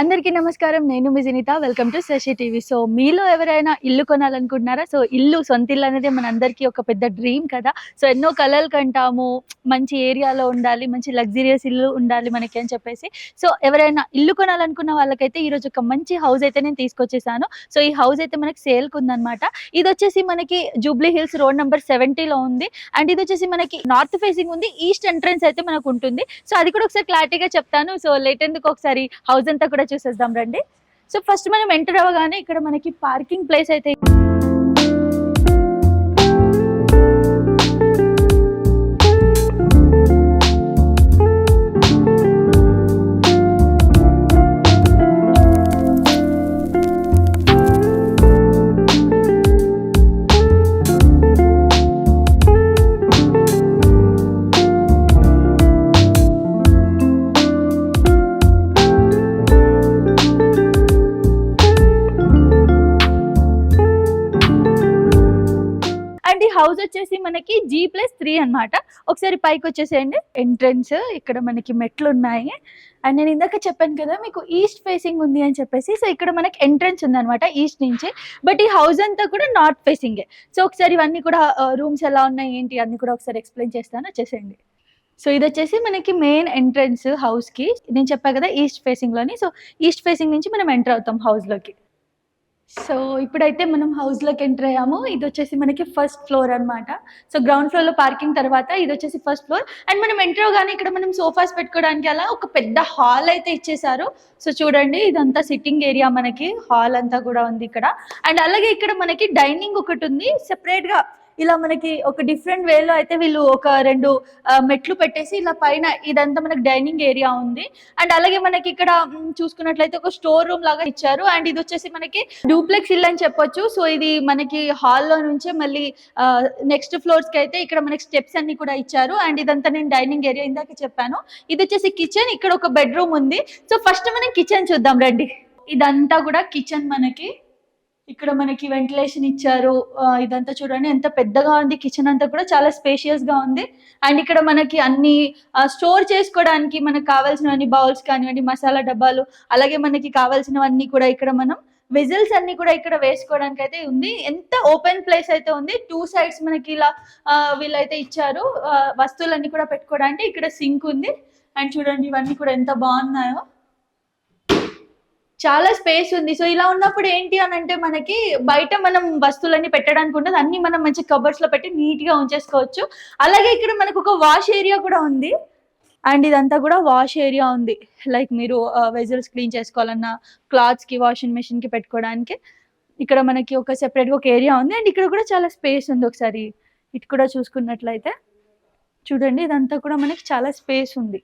అందరికీ నమస్కారం. నేను మీ Vinitha. Welcome to Sashi TV. So, మీలో ఎవరైనా ఇల్లు కొనాలనుకుంటున్నారా? సో, సొంత ఇల్లు అనేది మనందరికీ ఒక పెద్ద డ్రీమ్ కదా! సో, ఎన్నో కలలు కంటాము. మంచి ఏరియాలో ఉండాలి, మంచి లగ్జరియస్ ఇల్లు ఉండాలి మనకి అని చెప్పేసి. సో, ఎవరైనా ఇల్లు కొనాలనుకున్న వాళ్ళకైతే ఈరోజు ఒక మంచి హౌస్ అయితే నేను తీసుకొచ్చేసాను. సో, ఈ హౌస్ అయితే మనకి సేల్‌కుందనమాట. ఇదొచ్చేసి మనకి జూబ్లీ హిల్స్ రోడ్ నంబర్ 70లో ఉంది. అండ్ ఇదొచ్చేసి మనకి నార్త్ ఫేసింగ్ ఉంది. ఈస్ట్ ఎంట్రన్స్ అయితే మనకుంటుంది. సో, అది కూడా ఒకసారి క్లారిటీగా చెప్తాను. సో, లేట్ ఎందుకు ఒకసారి హౌస్ అంతా కూడా చూసేద్దాం రండి. సో ఫస్ట్ మనం ఎంటర్ అవ్వగానే ఇక్కడ మనకి పార్కింగ్ ప్లేస్ అయితే హౌస్ వచ్చేసి మనకి G+3 అన్నమాట. ఒకసారి పైకి వచ్చేసేయండి. ఎంట్రన్స్ ఇక్కడ మనకి మెట్లు ఉన్నాయి. అండ్ నేను ఇందాక చెప్పాను కదా మీకు ఈస్ట్ ఫేసింగ్ ఉంది అని చెప్పేసి. సో ఇక్కడ మనకి ఎంట్రన్స్ ఉందన్నమాట ఈస్ట్ నుంచి. బట్ ఈ హౌస్ అంతా కూడా నార్త్ ఫేసింగే. సో ఒకసారి ఇవన్నీ కూడా రూమ్స్ ఎలా ఉన్నాయి ఏంటి అన్ని కూడా ఒకసారి ఎక్స్ప్లెయిన్ చేస్తాను, వచ్చేసేయండి. సో ఇది వచ్చేసి మనకి మెయిన్ ఎంట్రన్స్ హౌస్కి. నేను చెప్పాను కదా ఈస్ట్ ఫేసింగ్లోని. సో ఈస్ట్ ఫేసింగ్ నుంచి మనం ఎంటర్ అవుతాం హౌస్లోకి. సో ఇప్పుడైతే మనం హౌస్‌లోకి ఎంటర్ అయ్యాము. ఇదొచ్చేసి మనకి ఫస్ట్ ఫ్లోర్ అన్నమాట. సో గ్రౌండ్ ఫ్లోర్‌లో పార్కింగ్ తర్వాత ఇదొచ్చేసి ఫస్ట్ ఫ్లోర్. అండ్ మనం ఎంటర్ అవ్వగానే ఇక్కడ మనం సోఫాస్ పెట్టుకోవడానికి అలా ఒక పెద్ద హాల్ అయితే ఇచ్చేసారు. సో చూడండి ఇదంతా సిట్టింగ్ ఏరియా, మనకి హాల్ అంతా కూడా ఉంది ఇక్కడ. అండ్ అలాగే ఇక్కడ మనకి డైనింగ్ ఒకటి ఉంది సెపరేట్‌గా. ఇలా మనకి ఒక డిఫరెంట్ వేలో అయితే వీళ్ళు ఒక 2 మెట్లు పెట్టేసి ఇలా పైన ఇదంతా మనకి డైనింగ్ ఏరియా ఉంది. అండ్ అలాగే మనకి ఇక్కడ చూసుకున్నట్లయితే ఒక స్టోర్ రూమ్ లాగా ఇచ్చారు. అండ్ ఇది వచ్చేసి మనకి డూప్లెక్స్ ఇల్లు అని చెప్పొచ్చు. సో ఇది మనకి హాల్లో నుంచే మళ్ళీ నెక్స్ట్ ఫ్లోర్స్ కి అయితే ఇక్కడ మనకి స్టెప్స్ అన్ని కూడా ఇచ్చారు. అండ్ ఇదంతా నేను డైనింగ్ ఏరియా ఇందాక చెప్పాను. ఇది వచ్చేసి కిచెన్, ఇక్కడ ఒక బెడ్రూమ్ ఉంది. సో ఫస్ట్ మనం కిచెన్ చూద్దాం రండి. ఇదంతా కూడా కిచెన్ మనకి. ఇక్కడ మనకి వెంటిలేషన్ ఇచ్చారు. ఇదంతా చూడండి ఎంత పెద్దగా ఉంది. కిచెన్ అంతా కూడా చాలా స్పేషియస్ గా ఉంది. అండ్ ఇక్కడ మనకి అన్ని స్టోర్ చేసుకోవడానికి మనకు కావాల్సినవన్నీ బౌల్స్ కానివ్వండి, మసాలా డబ్బాలు, అలాగే మనకి కావాల్సినవన్నీ కూడా ఇక్కడ మనం వెజల్స్ అన్ని కూడా ఇక్కడ వేసుకోవడానికి అయితే ఉంది. ఎంత ఓపెన్ ప్లేస్ అయితే ఉంది. 2 సైడ్స్ మనకి ఇలా వీళ్ళైతే ఇచ్చారు వస్తువులన్నీ కూడా పెట్టుకోవడానికి. ఇక్కడ సింక్ ఉంది. అండ్ చూడండి ఇవన్నీ కూడా ఎంత బాగున్నాయో, చాలా స్పేస్ ఉంది. సో ఇలా ఉన్నప్పుడు ఏంటి అని అంటే మనకి బయట మనం వస్తువులన్నీ పెట్టడానికి ఉండదు. అన్ని మనం మంచి కబర్డ్స్ లో పెట్టి నీట్ గా ఉంచేసుకోవచ్చు. అలాగే ఇక్కడ మనకు ఒక వాష్ ఏరియా కూడా ఉంది. అండ్ ఇదంతా కూడా వాష్ ఏరియా ఉంది. లైక్ మీరు వెజల్స్ క్లీన్ చేసుకోవాలన్నా, క్లాత్స్ కి, వాషింగ్ మెషిన్ కి పెట్టుకోవడానికి ఇక్కడ మనకి ఒక సెపరేట్ గా ఒక ఏరియా ఉంది. అండ్ ఇక్కడ కూడా చాలా స్పేస్ ఉంది. ఒకసారి ఇటు కూడా చూసుకున్నట్లయితే చూడండి ఇదంతా కూడా మనకి చాలా స్పేస్ ఉంది.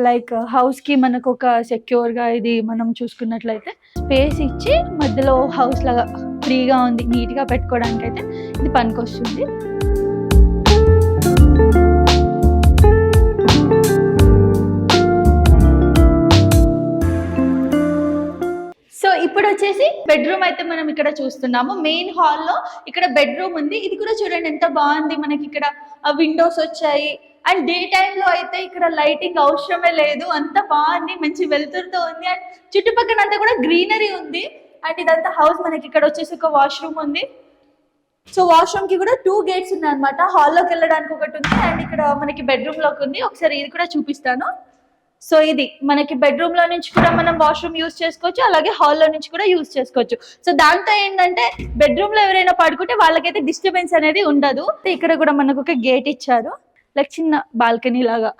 లైక్ హౌస్ కి మనకు ఒక సెక్యూర్ గా ఇది మనం చూసుకున్నట్లయితే స్పేస్ ఇచ్చి మధ్యలో హౌస్ లాగా ఫ్రీగా ఉంది. నీట్ గా పెట్టుకోవడానికి అయితే ఇది పనికొస్తుంది. సో ఇప్పుడు వచ్చేసి బెడ్రూమ్ అయితే మనం ఇక్కడ చూస్తున్నాము. మెయిన్ హాల్లో ఇక్కడ బెడ్రూమ్ ఉంది. ఇది కూడా చూడండి ఎంత బాగుంది. మనకి ఇక్కడ విండోస్ వచ్చాయి. అండ్ డే టైంలో అయితే ఇక్కడ లైటింగ్ అవసరమే లేదు, అంత బాగుంది. మంచి వెలుతురుతో ఉంది. అండ్ చుట్టుపక్కల అంతా కూడా గ్రీనరీ ఉంది. అండ్ ఇదంతా హౌస్. మనకి ఇక్కడ వచ్చేసి ఒక వాష్రూమ్ ఉంది. సో వాష్రూమ్ కి కూడా 2 గేట్స్ ఉన్నాయి అనమాట. హాల్లోకి వెళ్ళడానికి ఒకటి ఉంది. అండ్ ఇక్కడ మనకి బెడ్రూమ్ లోకి ఉంది. ఒకసారి ఇది కూడా చూపిస్తాను. సో ఇది మనకి బెడ్రూమ్ లో నుంచి కూడా మనం వాష్రూమ్ యూజ్ చేసుకోవచ్చు, అలాగే హాల్లో నుంచి కూడా యూజ్ చేసుకోవచ్చు. సో దాంతో ఏంటంటే బెడ్రూమ్ లో ఎవరైనా పడుకుంటే వాళ్ళకైతే డిస్టర్బెన్స్ అనేది ఉండదు. ఇక్కడ కూడా మనకు ఒక గేట్ ఇచ్చారు, లైక్ చిన్న బాల్కనీ లాగా.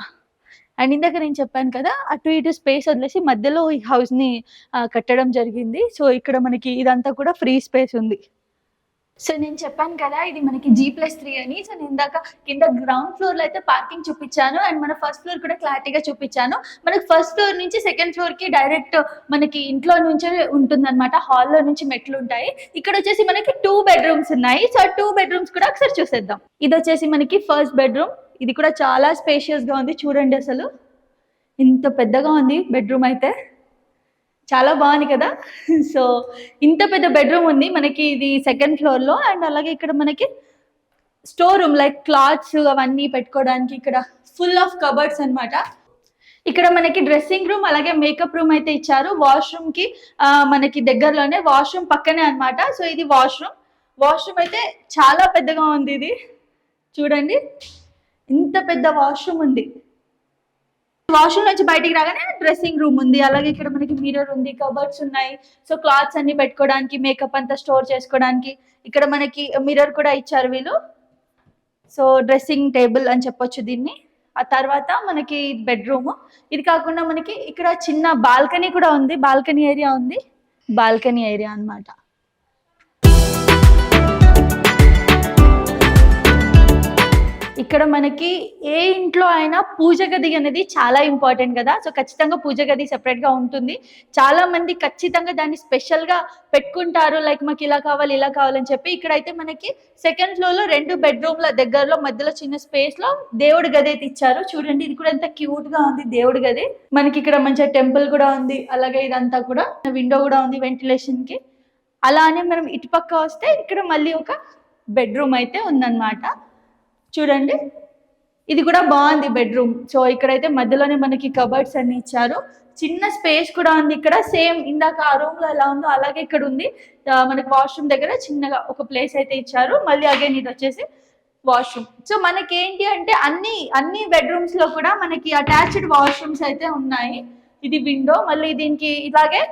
అండ్ ఇందాక నేను చెప్పాను కదా అటు ఇటు స్పేస్ వదిలేసి మధ్యలో ఈ హౌస్ ని కట్టడం జరిగింది. సో ఇక్కడ మనకి ఇదంతా కూడా ఫ్రీ స్పేస్ ఉంది. సో నేను చెప్పాను కదా ఇది మనకి G+3 అని. సో నేను ఇందాక కింద గ్రౌండ్ ఫ్లోర్ లో అయితే పార్కింగ్ చూపించాను. అండ్ మన ఫస్ట్ ఫ్లోర్ కూడా క్లారిటీగా చూపించాను. మనకి ఫస్ట్ ఫ్లోర్ నుంచి సెకండ్ ఫ్లోర్ కి డైరెక్ట్ మనకి ఇంట్లో నుంచే ఉంటుంది అనమాట. హాల్లో నుంచి మెట్లు ఉంటాయి. ఇక్కడ వచ్చేసి మనకి 2 బెడ్రూమ్స్ ఉన్నాయి. సో 2 బెడ్రూమ్స్ కూడా ఒకసారి చూసేద్దాం. ఇది వచ్చేసి మనకి ఫస్ట్ బెడ్రూమ్. ఇది కూడా చాలా స్పేషియస్ గా ఉంది. చూడండి అసలు ఇంత పెద్దగా ఉంది బెడ్రూమ్ అయితే. చాలా బాగుంది కదా. సో ఇంత పెద్ద బెడ్రూమ్ ఉంది మనకి ఇది సెకండ్ ఫ్లోర్ లో. అండ్ అలాగే ఇక్కడ మనకి స్టోర్ రూమ్ లైక్ క్లాత్స్ అవన్నీ పెట్టుకోవడానికి ఇక్కడ ఫుల్ ఆఫ్ కబర్డ్స్ అన్నమాట. ఇక్కడ మనకి డ్రెస్సింగ్ రూమ్ అలాగే మేకప్ రూమ్ అయితే ఇచ్చారు. వాష్రూమ్ కి మనకి దగ్గరలోనే వాష్రూమ్ పక్కనే అన్నమాట. సో ఇది వాష్రూమ్. వాష్రూమ్ అయితే చాలా పెద్దగా ఉంది. ఇది చూడండి, ఇంత పెద్ద వాష్రూమ్ ఉంది. వాష్రూమ్ నుంచి బయటికి రాగానే డ్రెస్సింగ్ రూమ్ ఉంది. అలాగే ఇక్కడ మనకి మిర్రర్ ఉంది, కబర్డ్స్ ఉన్నాయి. సో క్లాత్స్ అన్ని పెట్టుకోవడానికి, మేకప్ అంతా స్టోర్ చేసుకోవడానికి ఇక్కడ మనకి మిర్రర్ కూడా ఇచ్చారు వీళ్ళు. సో డ్రెస్సింగ్ టేబుల్ అని చెప్పొచ్చు దీన్ని. ఆ తర్వాత మనకి బెడ్రూమ్. ఇది కాకుండా మనకి ఇక్కడ చిన్న బాల్కనీ కూడా ఉంది. బాల్కనీ ఏరియా ఉంది. బాల్కనీ ఏరియా అన్నమాట. ఇక్కడ మనకి ఏ ఇంట్లో అయినా పూజ గది అనేది చాలా ఇంపార్టెంట్ కదా. సో ఖచ్చితంగా పూజ గది సెపరేట్ గా ఉంటుంది. చాలా మంది ఖచ్చితంగా దాన్ని స్పెషల్ గా పెట్టుకుంటారు. లైక్ మాకు ఇలా కావాలి ఇలా కావాలని చెప్పి. ఇక్కడైతే మనకి సెకండ్ ఫ్లోర్ లో 2 బెడ్రూమ్ల దగ్గరలో మధ్యలో చిన్న స్పేస్ లో దేవుడి గది అయితే ఇచ్చారు. చూడండి, ఇది కూడా ఎంత క్యూట్ గా ఉంది దేవుడి గది. మనకి ఇక్కడ మంచిగా టెంపుల్ కూడా ఉంది. అలాగే ఇదంతా కూడా విండో కూడా ఉంది వెంటిలేషన్ కి. అలానే మనం ఇటుపక్క వస్తే ఇక్కడ మళ్ళీ ఒక బెడ్రూమ్ అయితే ఉందన్నమాట. చూడండి, ఇది కూడా బాగుంది బెడ్రూమ్. సో ఇక్కడైతే మధ్యలోనే మనకి కబర్డ్స్ అన్ని ఇచ్చారు. చిన్న స్పేస్ కూడా ఉంది ఇక్కడ. సేమ్ ఇందాక ఆ రూమ్ లో ఎలా ఉందో అలాగే ఇక్కడ ఉంది. మనకి వాష్రూమ్ దగ్గర చిన్నగా ఒక ప్లేస్ అయితే ఇచ్చారు. మళ్ళీ అగైన్ ఇది వచ్చేసి వాష్రూమ్. సో మనకి ఏంటి అంటే అన్ని బెడ్రూమ్స్ లో కూడా మనకి అటాచ్డ్ వాష్రూమ్స్ అయితే ఉన్నాయి. ఇది విండో. మళ్ళీ దీనికి ఇలాగే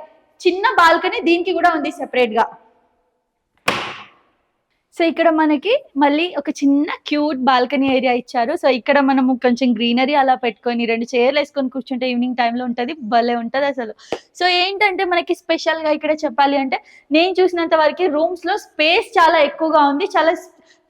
చిన్న బాల్కనీ దీనికి కూడా ఉంది సెపరేట్ గా. సో ఇక్కడ మనకి మళ్ళీ ఒక చిన్న క్యూట్ బాల్కనీ ఏరియా ఇచ్చారు. సో ఇక్కడ మనము కొంచెం గ్రీనరీ అలా పెట్టుకొని 2 చైర్లు వేసుకొని కూర్చుంటే ఈవినింగ్ టైంలో ఉంటుంది, భలే ఉంటుంది అసలు. సో ఏంటంటే మనకి స్పెషల్గా ఇక్కడ చెప్పాలి అంటే నేను చూసినంత వరకు రూమ్స్లో స్పేస్ చాలా ఎక్కువగా ఉంది. చాలా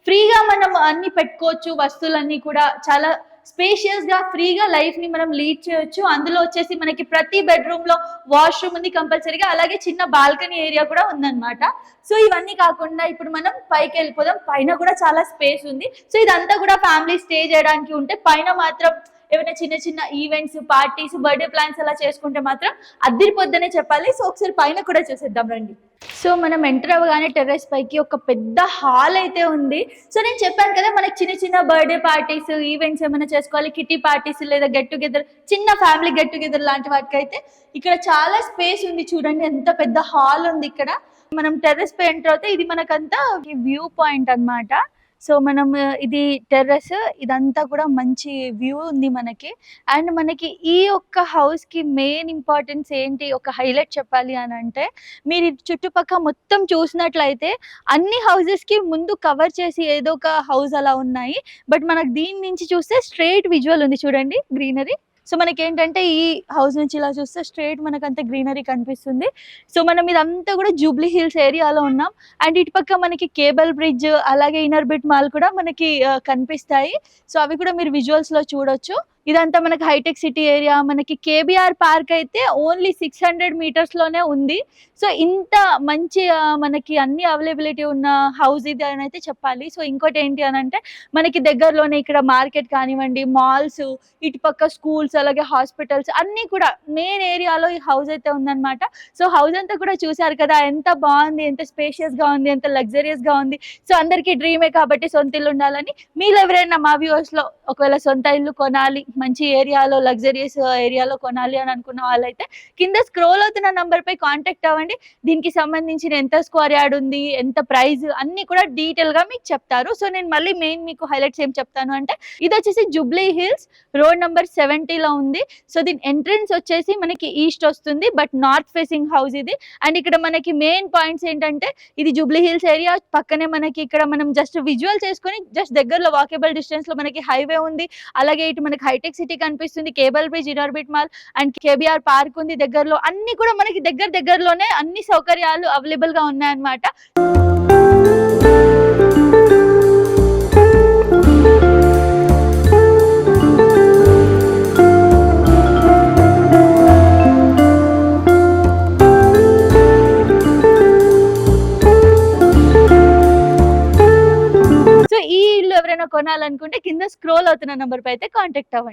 ఫ్రీగా మనం అన్ని పెట్టుకోవచ్చు. వస్తువులన్నీ కూడా చాలా స్పేషియస్ గా ఫ్రీగా లైఫ్ ని మనం లీడ్ చేయొచ్చు. అందులో వచ్చేసి మనకి ప్రతి బెడ్రూమ్ లో వాష్రూమ్ ఉంది కంపల్సరీగా. అలాగే చిన్న బాల్కనీ ఏరియా కూడా ఉందన్నమాట. సో ఇవన్నీ కాకుండా ఇప్పుడు మనం పైకి వెళ్ళిపోదాం. పైన కూడా చాలా స్పేస్ ఉంది. సో ఇదంతా కూడా ఫ్యామిలీ స్టే చేయడానికి ఉంటే, పైన మాత్రం ఏమైనా చిన్న చిన్న ఈవెంట్స్, పార్టీస్, బర్త్డే ప్లాన్స్ అలా చేసుకుంటే మాత్రం అద్దరిపోద్దనే చెప్పాలి. సో ఒకసారి పైన కూడా చూసేద్దాం రండి. సో మనం ఎంటర్ అవ్వగానే టెర్రస్ పైకి ఒక పెద్ద హాల్ అయితే ఉంది. సో నేను చెప్పాను కదా, మనకి చిన్న చిన్న బర్త్డే పార్టీస్, ఈవెంట్స్ ఏమైనా చేసుకోవాలి, కిటీ పార్టీస్ లేదా గెట్ టుగెదర్, చిన్న ఫ్యామిలీ గెట్ టుగెదర్ లాంటి వాటికి అయితే ఇక్కడ చాలా స్పేస్ ఉంది. చూడండి ఎంత పెద్ద హాల్ ఉంది ఇక్కడ. మనం టెర్రస్ పై ఎంటర్ అవుతే ఇది మనకంతా వ్యూ పాయింట్ అన్నమాట. సో మనం ఇది టెర్రస్, ఇదంతా కూడా మంచి వ్యూ ఉంది మనకి. అండ్ మనకి ఈ ఒక్క హౌస్ కి మెయిన్ ఇంపార్టెన్స్ ఏంటి, ఒక హైలైట్ చెప్పాలి అని అంటే, మీరు చుట్టుపక్కల మొత్తం చూసినట్లయితే అన్ని హౌసెస్ కి ముందు కవర్ చేసి ఏదో ఒక హౌస్ అలా ఉన్నాయి. బట్ మనకు దీని నుంచి చూస్తే స్ట్రైట్ విజువల్ ఉంది. చూడండి గ్రీనరీ. సో మనకి ఏంటంటే ఈ హౌస్ నుంచి ఇలా చూస్తే స్ట్రైట్ మనకంతా గ్రీనరీ కనిపిస్తుంది. సో మనం ఇదంతా కూడా జూబ్లీ హిల్స్ ఏరియాలో ఉన్నాం. అండ్ ఇటుపక్క మనకి కేబుల్ బ్రిడ్జ్, అలాగే ఇన్నర్ బిట్ మాల్ కూడా మనకి కనిపిస్తాయి. సో అవి కూడా మీరు విజువల్స్ లో చూడొచ్చు. ఇదంతా మనకి హైటెక్ సిటీ ఏరియా. మనకి కేబిఆర్ పార్క్ అయితే ఓన్లీ 600 మీటర్స్ లోనే ఉంది. సో ఇంత మంచి మనకి అన్ని అవైలబిలిటీ ఉన్న హౌస్ ఇది అని అయితే చెప్పాలి. సో ఇంకోటి ఏంటి అని అంటే, మనకి దగ్గరలోనే ఇక్కడ మార్కెట్ కానివ్వండి, మాల్స్, ఇటుపక్క స్కూల్స్, అలాగే హాస్పిటల్స్ అన్ని కూడా మెయిన్ ఏరియాలో ఈ హౌస్ అయితే ఉందన్నమాట. సో హౌస్ అంతా కూడా చూసారు కదా, ఎంత బాగుంది, ఎంత స్పేషియస్ గా ఉంది, ఎంత లగ్జరియస్ గా ఉంది. సో అందరికీ డ్రీమే కాబట్టి సొంత ఇల్లు ఉండాలని. మీరు ఎవరైనా మా వ్యూవర్స్ లో ఒకవేళ సొంత ఇల్లు కొనాలి, మంచి ఏరియాలో, లగ్జరియస్ ఏరియాలో కొనాలి అని అనుకున్న వాళ్ళైతే కింద స్క్రోల్ అవుతున్న నంబర్ పై కాంటాక్ట్ అవ్వండి. దీనికి సంబంధించిన ఎంత స్క్వేర్ యార్డ్ ఉంది, ఎంత ప్రైస్ అన్ని కూడా డీటెయిల్ గా మీకు చెప్తారు. సో నేను మళ్ళీ మెయిన్ మీకు హైలైట్స్ ఏం చెప్తాను అంటే, ఇది వచ్చేసి జూబ్లీ హిల్స్ రోడ్ నెంబర్ 70లో ఉంది. సో దీని ఎంట్రన్స్ వచ్చేసి మనకి ఈస్ట్ వస్తుంది, బట్ నార్త్ ఫేసింగ్ హౌస్ ఇది. అండ్ ఇక్కడ మనకి మెయిన్ పాయింట్స్ ఏంటంటే, ఇది జూబ్లీ హిల్స్ ఏరియా పక్కనే మనకి ఇక్కడ మనం జస్ట్ విజువల్ చేసుకొని జస్ట్ దగ్గరలో వాకేబుల్ డిస్టెన్స్ లో మనకి హైవే ఉంది. అలాగే ఇటు మనకి హైటెక్ సిటీ కనిపిస్తుంది, cable bridge, inner bit mall and KBR park ఉంది దగ్గరలో. అన్ని కూడా మనకి దగ్గరలోనే అన్ని సౌకర్యాలు అవైలబుల్ గా ఉన్నాయన్నమాట. సో ఈ ఇల్లు ఎవరైనా కొనాలనుకుంటే కింద స్క్రోల్ అవుతున్న నంబర్ పై అయితే కాంటాక్ట్ అవ్వండి.